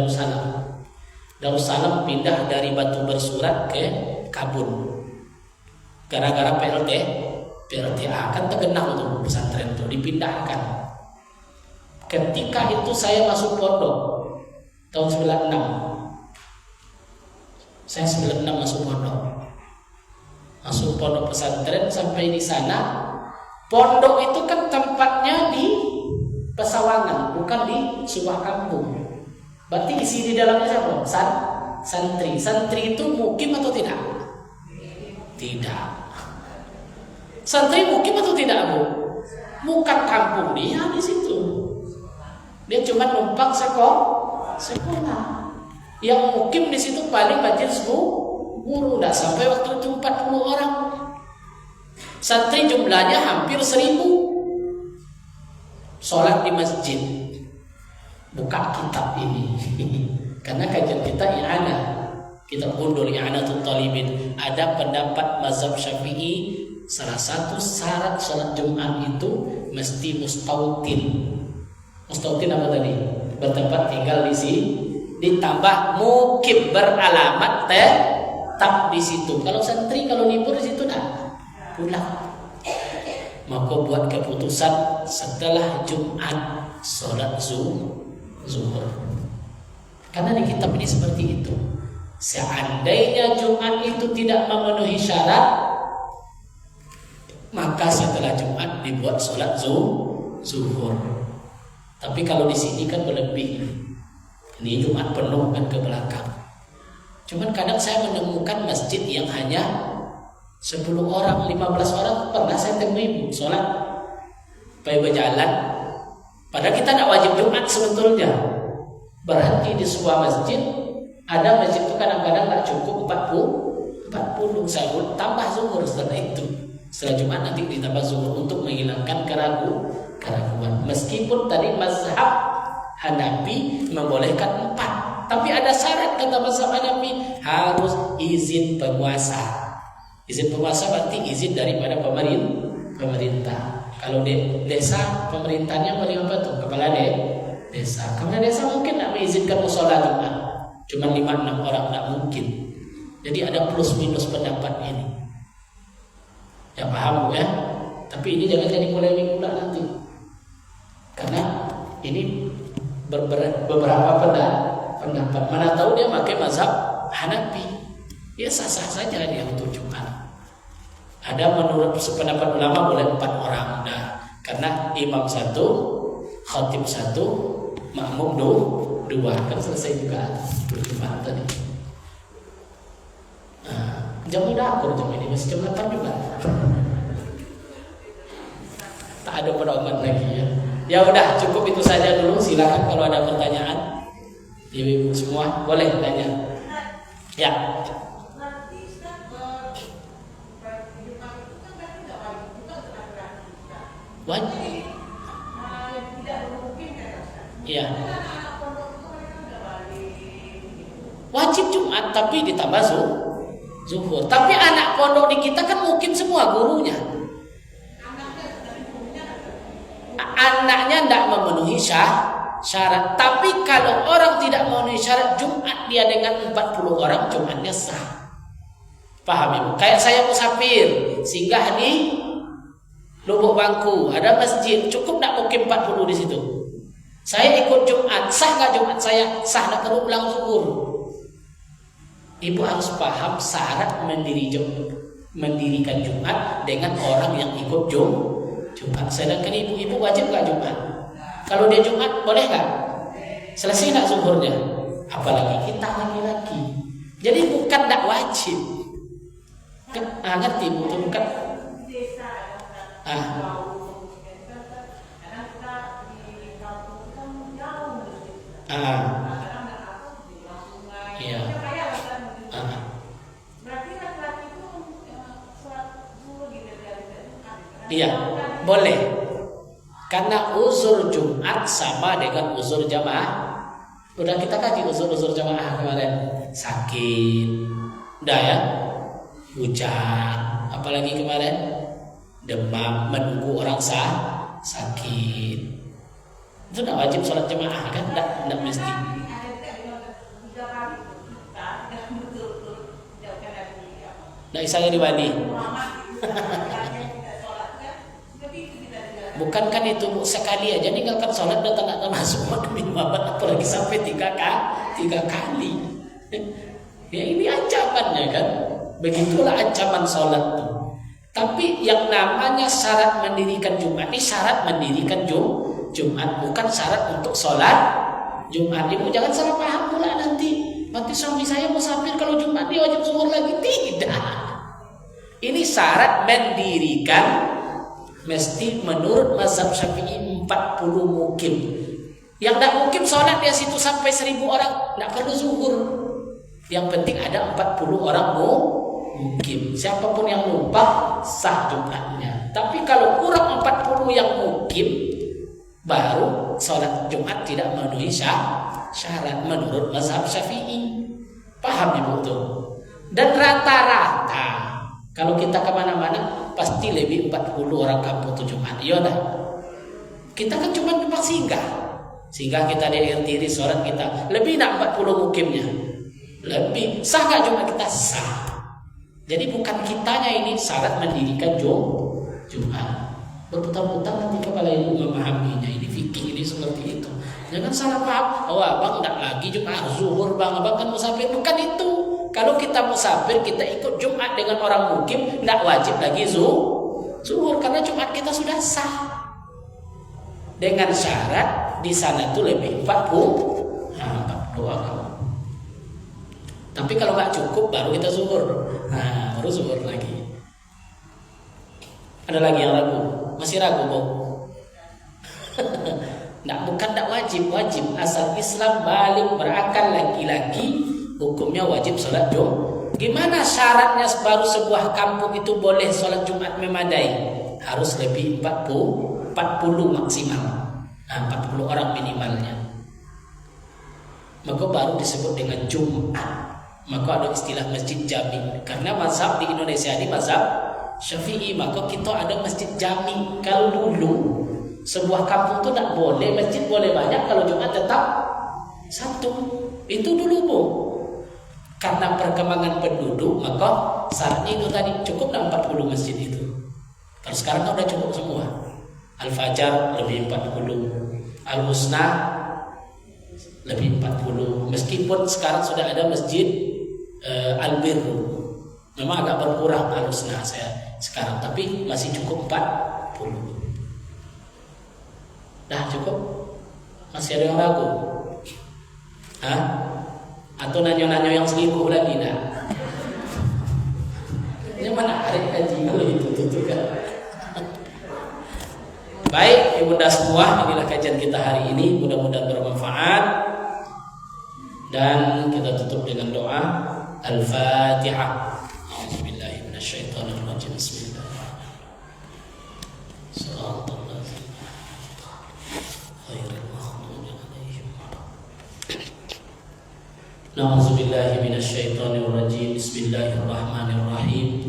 Darussalam pindah dari Batu Bersurat ke Kabun gara-gara PLTA kan tergenang tuh pesantren itu, dipindahkan. Ketika itu saya masuk pondok tahun 96. Saya 96 masuk pondok pesantren. Sampai di sana, pondok itu kan tempatnya di Pesawangan, bukan di sebuah kampung. Berarti isi di dalamnya siapa? Santri. Santri itu mukim atau tidak? Tidak. Santri mukim atau tidak, Bu? Bukan kampung dia di situ. Dia cuma numpang sekolah. Yang mukim di situ paling majelis guru, tidak sampai waktu itu 40 orang. Santri jumlahnya hampir 1000. Sholat di masjid, buka kitab ini karena kajian kita i'anah, kitab undul i'anatul talibin. Ada pendapat mazhab Syafi'i, salah satu syarat sholat Jumat itu mesti mustautin. Mustautin apa tadi? Bertempat tinggal di sini, ditambah mukim, beralamat tetap di situ. Kalau santri kalau libur di situ dah pulang. Maka buat keputusan setelah Jumat sholat zuhur. Karena di kitab ini seperti itu. Seandainya Jumat itu tidak memenuhi syarat, maka setelah Jumat dibuat sholat zuhur. Tapi kalau di sini kan berlebih. Ini Jumat penuh kan ke belakang. Cuman kadang saya menemukan masjid yang hanya 10 orang, 15 orang. Pernah saya temui sholat berjalan. Padahal kita tidak wajib Jumat sebetulnya. Berhenti di sebuah masjid. Ada masjid itu kadang-kadang tak cukup 40. Saya tambah zuhur setelah itu. Setelah Jumat nanti ditambah zuhur untuk menghilangkan keraguan. Meskipun tadi mazhab Hanafi membolehkan 4, tapi ada syarat kata mazhab Hanafi, harus izin penguasa. Izin penguasa berarti izin daripada pemerintah. Kalau di desa pemerintahnya boleh apa tuh? Kepala desa. Kepala desa mungkin tak mengizinkan musola Jumat. Cuma 5-6 orang tak mungkin. Jadi ada plus minus pendapat ini. Ya paham ya? Tapi ini jangan jadi polemik pula nanti. Karena ini beberapa pendapat. Mana tahu dia pakai mazhab Hanafi. Ya sah-sah saja dia untuk Jumat. Ada menurut sependapat ulama boleh 4 orang. Nah, karena imam 1, khatib 1, makmum 2, kan selesai juga Jumat tadi. Jam udah akur jam ini masih jam 8 juga. Tak ada pedoman lagi ya. Ya udah cukup itu saja dulu. Silakan kalau ada pertanyaan, ibu-ibu semua boleh tanya. Ya. Wajib. Iya. wajib Jumat tapi ditambah zuhur. Tapi anak pondok di kita kan mungkin semua gurunya. Anaknya tidak memenuhi syarat. Tapi kalau orang tidak memenuhi syarat Jumat dia dengan 40 orang Jumatnya sah. Paham ibu? Kayak saya musafir singgah di Lubuk Bangku, ada masjid, cukup nak mukim 40 di situ. Saya ikut Jumat, sah nggak Jumat saya? Sah, nak perlu ulang zuhur. Ibu harus paham syarat mendirikan Jumat dengan orang yang ikut Jumat. Sedangkan ibu wajib nggak Jumat? Kalau dia Jumat boleh nggak? Selesai nggak zuhurnya? Apalagi kita laki-laki. Jadi bukan nggak wajib. Ngerti ibu tuh bukan? Iya. Iya, boleh. Karena uzur Jumat sama dengan uzur jamaah. Udah kita kaji uzur jamaah kemarin. Sakit. Udah ya. Hujan. Apalagi kemarin demam, menunggu orang sakit. Itu tidak wajib sholat jamaah kan? Tidak mesti. Tidak bisa jadi wali. Bukan kan itu bu, sekali aja ninggalkan sholat dan tak masuk babat apalagi sampai 3 kali. Ya ini ancamannya kan. Begitulah ancaman sholat tuh. Tapi yang namanya syarat mendirikan Jumat ini syarat mendirikan Jumat, bukan syarat untuk sholat Jumat. Ibu jangan salah paham pula nanti suami saya musafir kalau Jumat dia wajib zuhur lagi. Tidak. Ini syarat mendirikan mesti menurut mazhab Syafi'i 40 mukim. Yang tidak mukim sholat dia situ sampai 1000 orang tidak perlu zuhur. Yang penting ada 40 orang mukim. Siapapun yang lupa sah Jumatnya. Tapi kalau kurang 40 yang mukim baru sholat Jumat tidak memenuhi syarat menurut mazhab Syafi'i. Paham ibu tuh? Dan rata-rata kalau kita kemana-mana pasti lebih 40 orang kampung tuh Jumat. Iya dah. Kita kan cuma singgah kita di RT sholat kita lebih nak 40 mukimnya. Lebih sah nggak Jumat kita? Sah. Jadi bukan kitanya ini syarat mendirikan Jumat. Berputar-putar nanti kepala ibu memahaminya. Ini fikih ini seperti itu. Jangan salah paham. Oh abang tidak lagi Jumat zuhur bang, abang kan musafir. Bukan itu. Kalau kita musafir kita ikut Jumat dengan orang mukim tidak wajib lagi zuhur karena Jumat kita sudah sah. Dengan syarat di sana tuh lebih 40 orang. Tapi kalau nggak cukup baru kita zuhur. Baru zuhur lagi. Ada lagi yang ragu? Masih ragu, Bu? Bukan wajib. Asal Islam balik berakal laki-laki, hukumnya wajib sholat Jumat. Gimana syaratnya baru sebuah kampung itu boleh sholat Jumat memadai? Harus lebih 40 maksimal. 40 orang minimalnya. Maka baru disebut dengan Jumat. Maka ada istilah masjid jami. Karena mazhab di Indonesia ini mazhab Syafi'i, maka kita ada masjid jami. Kalau dulu sebuah kampung itu tidak boleh, masjid boleh banyak, kalau Jumat tetap satu. Itu dulu Bu. Karena perkembangan penduduk, maka syaratnya itu tadi cukup 40 masjid itu. Kalau sekarang udah cukup semua. Al-Fajar lebih 40, Al-Husna lebih 40. Meskipun sekarang sudah ada masjid Al-Bir, memang agak berkurang Al-Husna saya sekarang, tapi masih cukup 40. Dah cukup? Masih ada yang ragu? Atau nanyo-nanyo yang selingkuh lagi dah? Ini menarik kaji itu kan. Baik, ibunda semua, inilah kajian kita hari ini. Mudah-mudahan bermanfaat. Dan kita tutup dengan doa Al-Fatihah. A'udzubillahi minasyaitonirrajim. Bismillahirrahmanirrahim. Na'udzubillahi minasyaitonir rajim. Bismillahirrahmanirrahim.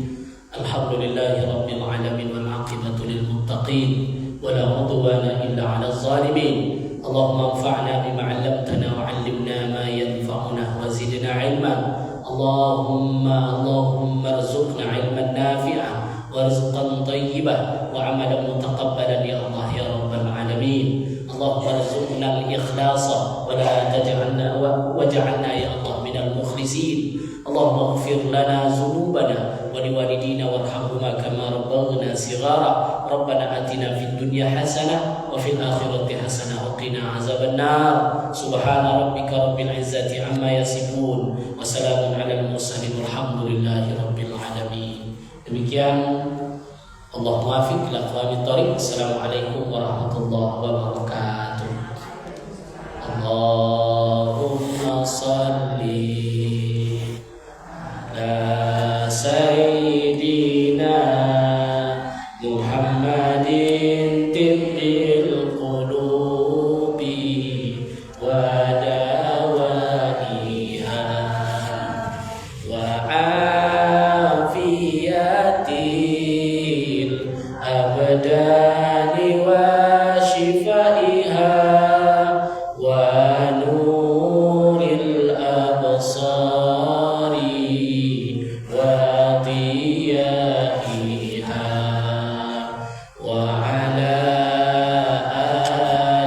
Alhamdulillahi rabbil alamin wal 'aqibatu lil muttaqin wa la 'udwana illa 'alal zalimin. Allahumma anfa'na bima 'allamtana wa 'allimna ma yanfa'una wa zidna 'ilma. Allahumma arzuqna 'ilman nafi'an wa rizqan thayyiban wa 'amalan mutaqabbalan ya Allah ya rabbal alamin. Allahumma arzuqna al-ikhlasa wa la taj'alna waj'alna ya Allah minal mukhlisin. Allahumma ighfir lana dhunubana wa liwalidina warhamhuma kama rabbaghna shighara. Rabbana atina fid dunya hasanah wa fil akhirati hasanah wa qina azabannar. Subhana rabbika rabbil izzati amma yasifun wa salamun alal mursalin walhamdulillahi rabbil alamin. Demikian Allah muwaffiq ila aqwamit thoriq. Assalamualaikum warahmatullahi wabarakatuh. Allahumma salli ala sayyidina Muhammadin tibbil qulubi wa dawaiha wa afiyatil abdani wa shifaiha wa nuril absari wa diyaiha wa ala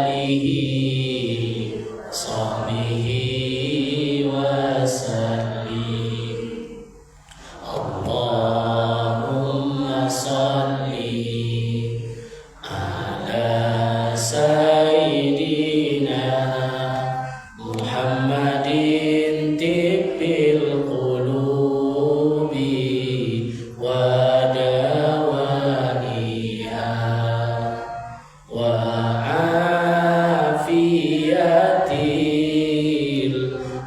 alihi sahbihi wa sallim. Allahumma salli ala sayyidina Muhammadin tibbil qulubi wa dawaiha wa afiyatil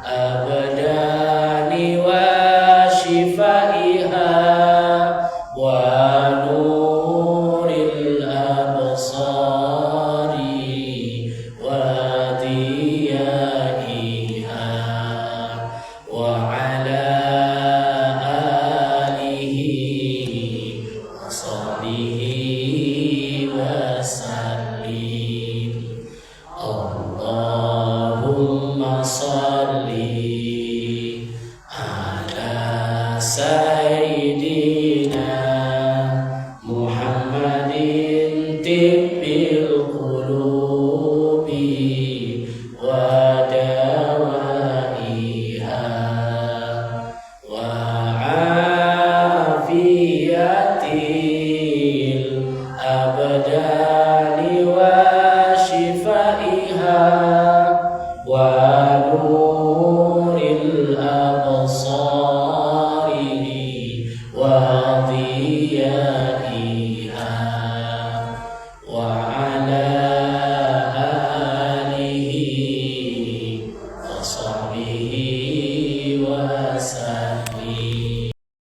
abdani wa shifaiha wa nuril absari wa diyaiha wa ala alihi wa sahbihi wa sallim. Allahumma salli ala sayyidina